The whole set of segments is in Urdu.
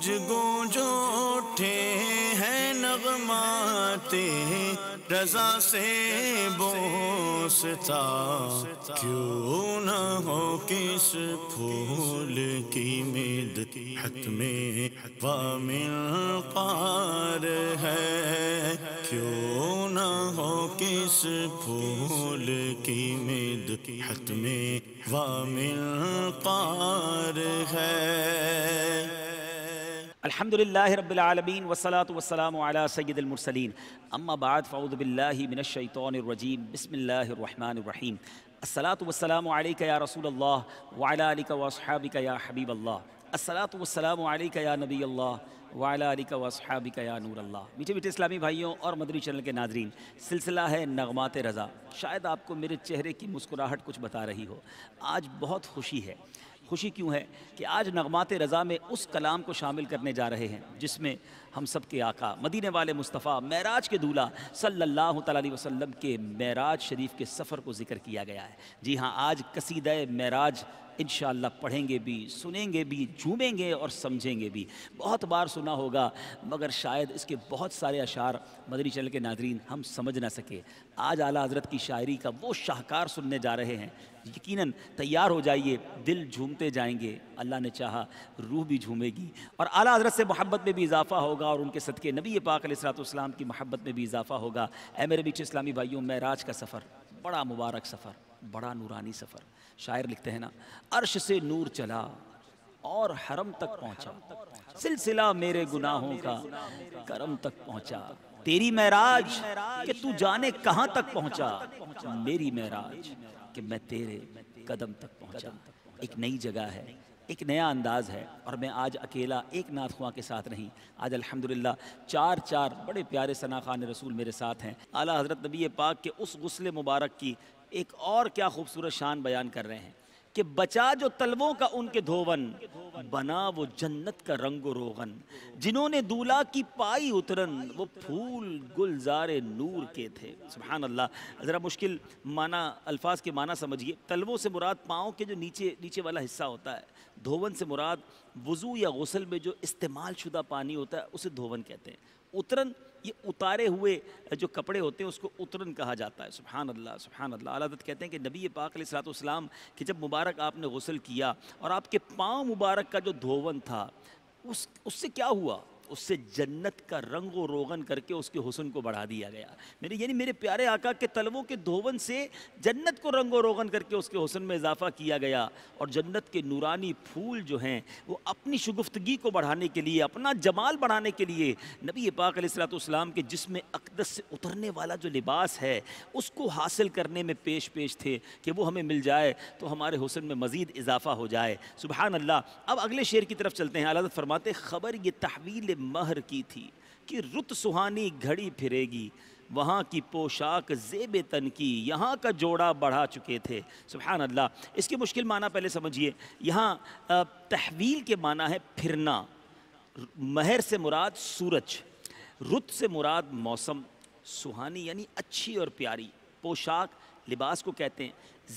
گونج گونج اٹھے ہیں نغمات رضا سے بوستا، کیوں نہ ہو کس پھول کی مدحت میں وامل قار ہے، کیوں نہ ہو کس پھول کی مدحت میں وامل قار ہے۔ الحمدللہ رب العالمین والصلاة والسلام علی سید المرسلین، اما بعد فاعوذ باللہ من الشیطان الرجیم، بسم اللہ الرحمن الرحیم۔ الصلاة والسلام علیک یا رسول اللہ وعلی آلک واصحابک یا حبیب اللہ، الصلاة والسلام علیک یا نبی اللہ وعلی آلک واصحابک یا نور اللہ۔ میٹھے میٹھے اسلامی بھائیوں اور مدنی چینل کے ناظرین، سلسلہ ہے نغمات رضا۔ شاید آپ کو میرے چہرے کی مسکراہٹ کچھ بتا رہی ہو، آج بہت خوشی ہے۔ خوشی کیوں ہے کہ آج نغمات رضا میں اس کلام کو شامل کرنے جا رہے ہیں جس میں ہم سب کے آقا مدینے والے مصطفیٰ معراج کے دولہ صلی اللہ تعالیٰ علیہ وسلم کے معراج شریف کے سفر کو ذکر کیا گیا ہے۔ جی ہاں، آج قصیدہ معراج انشاءاللہ پڑھیں گے بھی، سنیں گے بھی، جھومیں گے اور سمجھیں گے بھی۔ بہت بار سنا ہوگا مگر شاید اس کے بہت سارے اشعار مدنی چینل کے ناظرین ہم سمجھ نہ سکے۔ آج اعلیٰ حضرت کی شاعری کا وہ شاہکار سننے جا رہے ہیں، یقیناً تیار ہو جائیے، دل جھومتے جائیں گے، اللہ نے چاہا روح بھی جھومے گی، اور اعلیٰ حضرت سے محبت میں بھی اضافہ ہوگا اور ان کے صدقے نبی پاک علیہ السلام کی محبت میں بھی اضافہ ہوگا۔ اے میرے میٹھے اسلامی بھائیوں، معراج کا سفر بڑا مبارک سفر، بڑا نورانی سفر۔ شاعر لکھتے ہیں نا، عرش سے نور چلا اور حرم تک پہنچا، سلسلہ میرے گناہوں کا کرم تک پہنچا، تیری معراج کہ تو جانے کہاں تک پہنچا، میری معراج کہ میں تیرے قدم تک پہنچا۔ ایک نئی جگہ ہے، ایک نیا انداز ہے، اور میں آج اکیلا ایک نعت خواں کے ساتھ نہیں، آج الحمدللہ چار بڑے پیارے ثنا خوان رسول میرے ساتھ ہیں۔ اعلیٰ حضرت نبی پاک کے اس غسل مبارک کی ایک اور کیا خوبصورت شان بیان کر رہے ہیں کہ بچا جو تلووں کا ان کے دھوون، بنا وہ جنت کا رنگ و روغن، جنہوں نے دولہا کی پائی اترن، وہ پھول گلزار نور کے تھے۔ سبحان اللہ، ذرا مشکل معنی الفاظ کے معنی سمجھیے۔ تلووں سے مراد پاؤں کے جو نیچے والا حصہ ہوتا ہے، دھوون سے مراد وضو یا غسل میں جو استعمال شدہ پانی ہوتا ہے اسے دھوون کہتے ہیں۔ اترن، یہ اتارے ہوئے جو کپڑے ہوتے ہیں اس کو اترن کہا جاتا ہے۔ سبحان اللہ سبحان اللہ۔ اعلیٰ حضرت کہتے ہیں کہ نبی پاک علیہ السلام کہ جب مبارک آپ نے غسل کیا اور آپ کے پاؤں مبارک کا جو دھوون تھا اس سے کیا ہوا؟ اس سے جنت کا رنگ و روغن کر کے اس کے حسن کو بڑھا دیا گیا۔ میرے پیارے آقا کے تلووں کے دھوون سے جنت کو رنگ و روغن کر کے اس کے حسن میں اضافہ کیا گیا، اور جنت کے نورانی پھول جو ہیں وہ اپنی شگفتگی کو بڑھانے کے لیے، اپنا جمال بڑھانے کے لیے نبی پاک علیہ السلام کے جسم اقدس سے اترنے والا جو لباس ہے اس کو حاصل کرنے میں پیش تھے کہ وہ ہمیں مل جائے تو ہمارے حسن میں مزید اضافہ ہو جائے۔ سبحان اللہ۔ اب اگلے شعر کی طرف چلتے ہیں۔ اعلیٰ حضرت فرماتے خبر یہ تحویل مہر کی تھی کہ رت سہانی گھڑی پھرے گی، وہاں کی پوشاک زیب تن کی یہاں کا جوڑا بڑھا چکے تھے۔ سبحان اللہ۔ اس کی مشکل معنی پہلے سمجھیے۔ یہاں تحویل کے معنی ہے پھرنا، مہر سے مراد سورج، رت سے مراد موسم، سہانی یعنی اچھی اور پیاری، پوشاک لباس کو کہتے ہیں،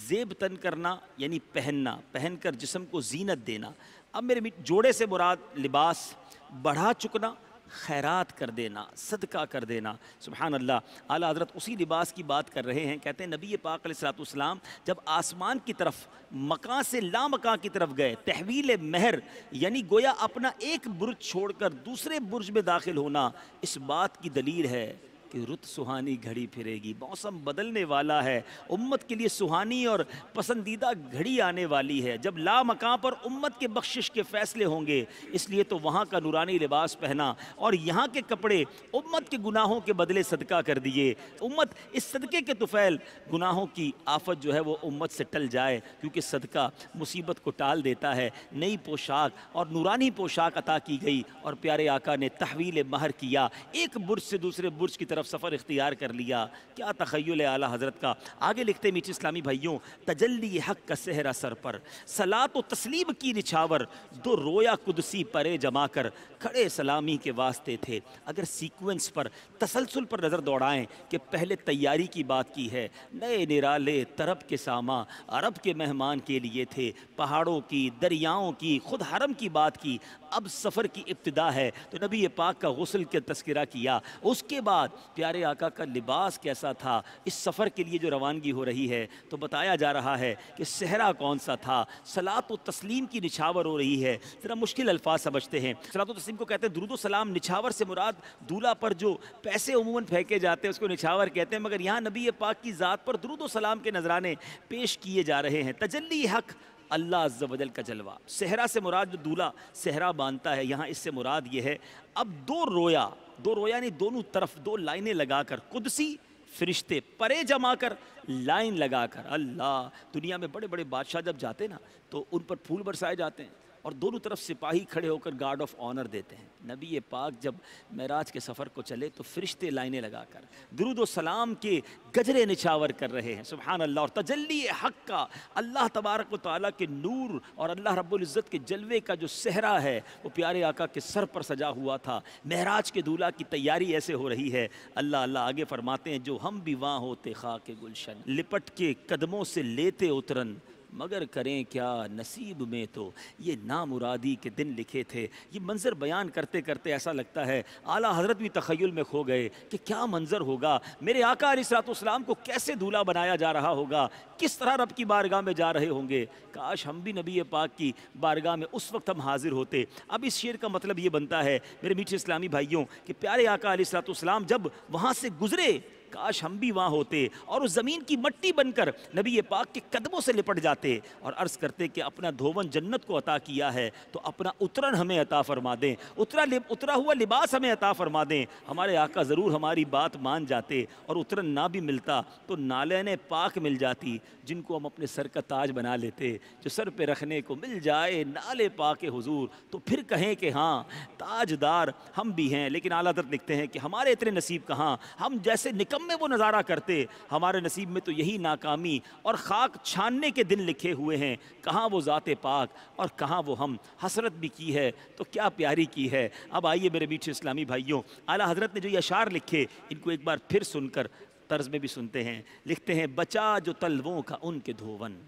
زیب تن کرنا یعنی پہننا، پہن کر جسم کو زینت دینا۔ اب میرے جوڑے سے مراد لباس، بڑھا چکنا، خیرات کر دینا، صدقہ کر دینا۔ سبحان اللہ۔ اعلیٰ حضرت اسی لباس کی بات کر رہے ہیں۔ کہتے ہیں نبی پاک علیہ السلام جب آسمان کی طرف مکان سے لامکان کی طرف گئے، تحویل مہر یعنی گویا اپنا ایک برج چھوڑ کر دوسرے برج میں داخل ہونا، اس بات کی دلیل ہے کہ رت سہانی گھڑی پھرے گی، موسم بدلنے والا ہے، امت کے لیے سہانی اور پسندیدہ گھڑی آنے والی ہے جب لا مکان پر امت کے بخشش کے فیصلے ہوں گے۔ اس لیے تو وہاں کا نورانی لباس پہنا اور یہاں کے کپڑے امت کے گناہوں کے بدلے صدقہ کر دیے۔ امت اس صدقے کے طفیل گناہوں کی آفت جو ہے وہ امت سے ٹل جائے، کیونکہ صدقہ مصیبت کو ٹال دیتا ہے۔ نئی پوشاک اور نورانی پوشاک عطا کی گئی اور پیارے آقا نے تحویل مہر کیا، ایک برج سے دوسرے برج کی طرف سفر اختیار کر لیا۔ کیا تخیل ہے اعلیٰ حضرت کا۔ آگے لکھتے میٹھے اسلامی بھائیوں، تجلی حق کا سہرا سر پر، صلاۃ و تسلیم کی نچھاور، دو رویا قدسی پرے جما کر کھڑے سلامی کے واسطے تھے۔ اگر سیکوینس پر تسلسل پر نظر دوڑائیں کہ پہلے تیاری کی بات کی ہے، نئے نرالے طرب کے ساما عرب کے مہمان کے لیے تھے، پہاڑوں کی، دریاؤں کی، خود حرم کی بات کی، اب سفر کی ابتدا ہے تو نبی پاک کا غسل کا تذکرہ کیا، اس کے بعد پیارے آقا کا لباس کیسا تھا، اس سفر کے لیے جو روانگی ہو رہی ہے تو بتایا جا رہا ہے کہ صحرا کون سا تھا، صلاۃ و تسلیم کی نچھاور ہو رہی ہے۔ ذرا مشکل الفاظ سمجھتے ہیں، صلاۃ و تسلیم کو کہتے ہیں، درود و سلام نچھاور سے مراد دولہا پر جو پیسے عموماً پھینکے جاتے ہیں اس کو نچھاور کہتے ہیں، مگر یہاں نبی پاک کی ذات پر درود و سلام کے نذرانے پیش کیے جا رہے ہیں۔ تجلی حق اللہ عز و جل کا جلوہ، صحرا سے مراد جو دولہا صحرا باندھتا ہے، یہاں اس سے مراد یہ ہے اب دو رویا نہیں، دونوں طرف دو لائنیں لگا کر قدسی فرشتے پرے جما کر لائن لگا کر، اللہ دنیا میں بڑے بڑے بادشاہ جب جاتے نا تو ان پر پھول برسائے جاتے ہیں اور دونوں طرف سپاہی کھڑے ہو کر گارڈ آف آنر دیتے ہیں۔ نبی پاک جب معراج کے سفر کو چلے تو فرشتے لائنیں لگا کر درود و سلام کے گجرے نچھاور کر رہے ہیں، سبحان اللہ۔ اور تجلی حق کا، اللہ تبارک و تعالیٰ کے نور اور اللہ رب العزت کے جلوے کا جو صحرا ہے وہ پیارے آقا کے سر پر سجا ہوا تھا۔ معراج کے دولہا کی تیاری ایسے ہو رہی ہے، اللہ آگے فرماتے ہیں، جو ہم بھی وہاں ہوتے خاک گلشن، لپٹ کے قدموں سے لیتے اترن، مگر کریں کیا نصیب میں تو یہ نامرادی کے دن لکھے تھے۔ یہ منظر بیان کرتے کرتے ایسا لگتا ہے اعلیٰ حضرت بھی تخیل میں کھو گئے کہ کیا منظر ہوگا، میرے آقا علیہ الصلوۃ والسلام کو کیسے دولہا بنایا جا رہا ہوگا، کس طرح رب کی بارگاہ میں جا رہے ہوں گے۔ کاش ہم بھی نبی پاک کی بارگاہ میں اس وقت ہم حاضر ہوتے۔ اب اس شعر کا مطلب یہ بنتا ہے میرے میٹھے اسلامی بھائیوں کہ پیارے آقا علیہ الصلوۃ والسلام جب وہاں سے گزرے، کاش ہم بھی وہاں ہوتے اور اس زمین کی مٹی بن کر نبی پاک کے قدموں سے لپٹ جاتے اور عرض کرتے کہ اپنا دھون جنت کو عطا کیا ہے تو اپنا اترن ہمیں عطا فرما دیں، اترا ہوا لباس ہمیں عطا فرما دیں۔ ہمارے آقا ضرور ہماری بات مان جاتے اور اترن نہ بھی ملتا تو نالین پاک مل جاتی، جن کو ہم اپنے سر کا تاج بنا لیتے، جو سر پہ رکھنے کو مل جائے نالے پاک حضور، تو پھر کہیں کہ ہاں تاجدار ہم بھی ہیں۔ لیکن اعلیٰ حضرت لکھتے ہیں کہ ہمارے اتنے نصیب کہاں، ہم جیسے نکمے وہ نظارہ کرتے، ہمارے نصیب میں تو یہی ناکامی اور خاک چھاننے کے دن لکھے ہوئے ہیں، کہاں وہ ذات پاک اور کہاں وہ ہم۔ حسرت بھی کی ہے تو کیا پیاری کی ہے۔ اب آئیے میرے میٹھے اسلامی بھائیوں، اعلیٰ حضرت نے جو یہ اشعار لکھے ان کو ایک بار پھر سن کر طرز میں بھی سنتے ہیں۔ لکھتے ہیں، بچا جو تلووں کا ان کے دھون،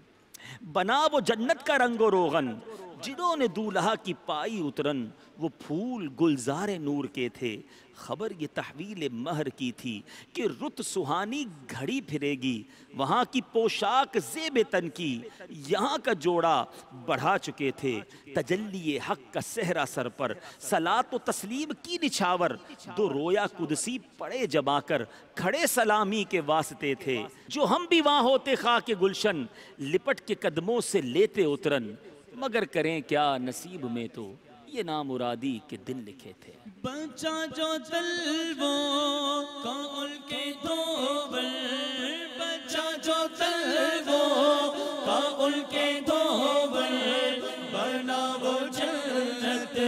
بنا وہ جنت کا رنگ و روغن، جنہوں نے دولہا کی پائی اترن، وہ پھول گلزار نور کے تھے، خبر یہ تحویل مہر کی تھی کہ رت سہانی گھڑی پھرے گی، وہاں کی پوشاک زیب تن کی یہاں کا جوڑا بڑھا چکے تھے، تجلی حق کا صحرا سر پر صلاۃ و تسلیم کی نچھاور، دو رویا قدسی پڑے جما کر کھڑے سلامی کے واسطے تھے، جو ہم بھی وہاں ہوتے خاک گلشن، لپٹ کے قدموں سے لیتے اترن، مگر کریں کیا نصیب میں تو یہ نامرادی کے دن لکھے تھے۔ بچا جو تلووں کا ان کے دھون، بچا جو تلووں کا ان کے دھون، بنا وہ جنت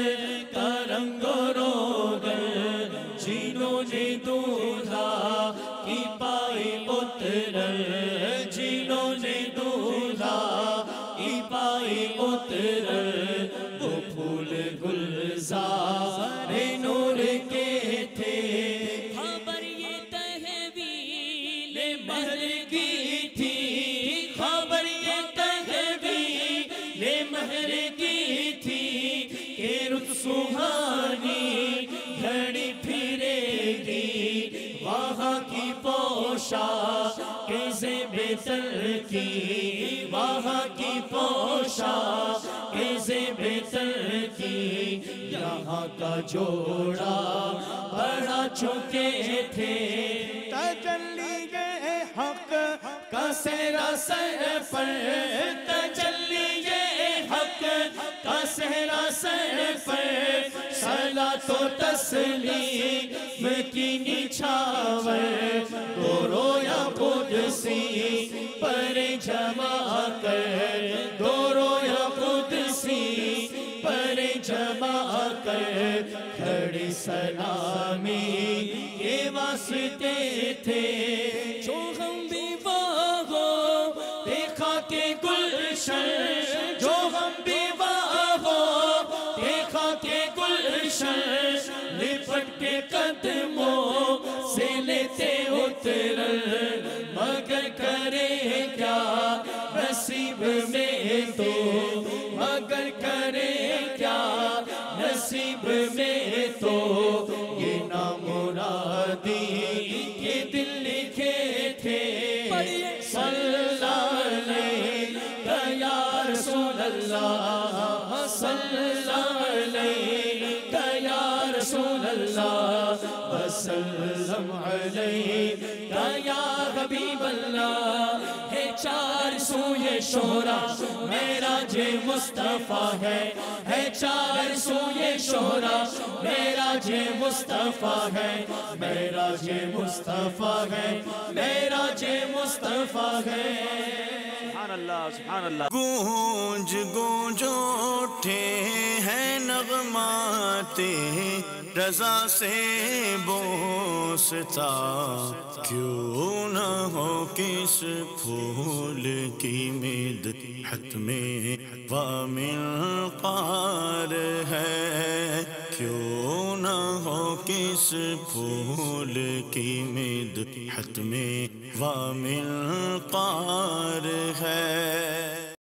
کا رنگ و روغن، جنہوں نے دولہا کی پائی اترن، جنہوں نے دولہا کی پائی اترن، وہ پھول گلزار نور کے تھے، خبر یہ تحویل مہر کی تھی، خبر یہ تحویل مہر کی تھی، کہ رت سہانی گھڑی پھرے گی، وہاں کی پوشاک زیب تن کی، وہاں کی پوشاک زیب تن کی، یہاں کا جوڑا بڑھا چکے تھے، تجلی حق کا صحرا سر پر، تجلی حق کا صحرا سر پر، صلاۃ و تسلیم کی نچھاور، دو رویا قدسی پر جما کر، دو رویا قدسی پر جما کر، کھڑے سلامی کے واسطے تھے، جو ہم بھی وہاں دیکھا کہ گلشن، جو ہم بھی وہاں دیکھا کہ گلشن، لپٹ کے قدموں سے لیتے اترن، مگر کرے کیا نصیب میں تو، مگر کرے کیا نصیب میں تو یہ نامرادی کے دل لکھے تھے صلی اللہ علیہ یا رسول اللہ صلی اللہ علیہ یا رسول اللہ وسلم علیہ یا حبیب اللہ ہے چار سوئے شہرا معراج مصطفیٰ ہے چار سوئے شہرا معراج مصطفیٰ ہے معراج مصطفیٰ ہے معراج مصطفیٰ ہے سبحان اللہ سبحان اللہ گونج گونج اٹھے ہیں نغمات رضا سے بوستا کیوں نہ ہو کس پھول کی مدحت میں وامل قار ہے کیوں نہ ہو کس پھول کی مدحت میں وامل قار ہے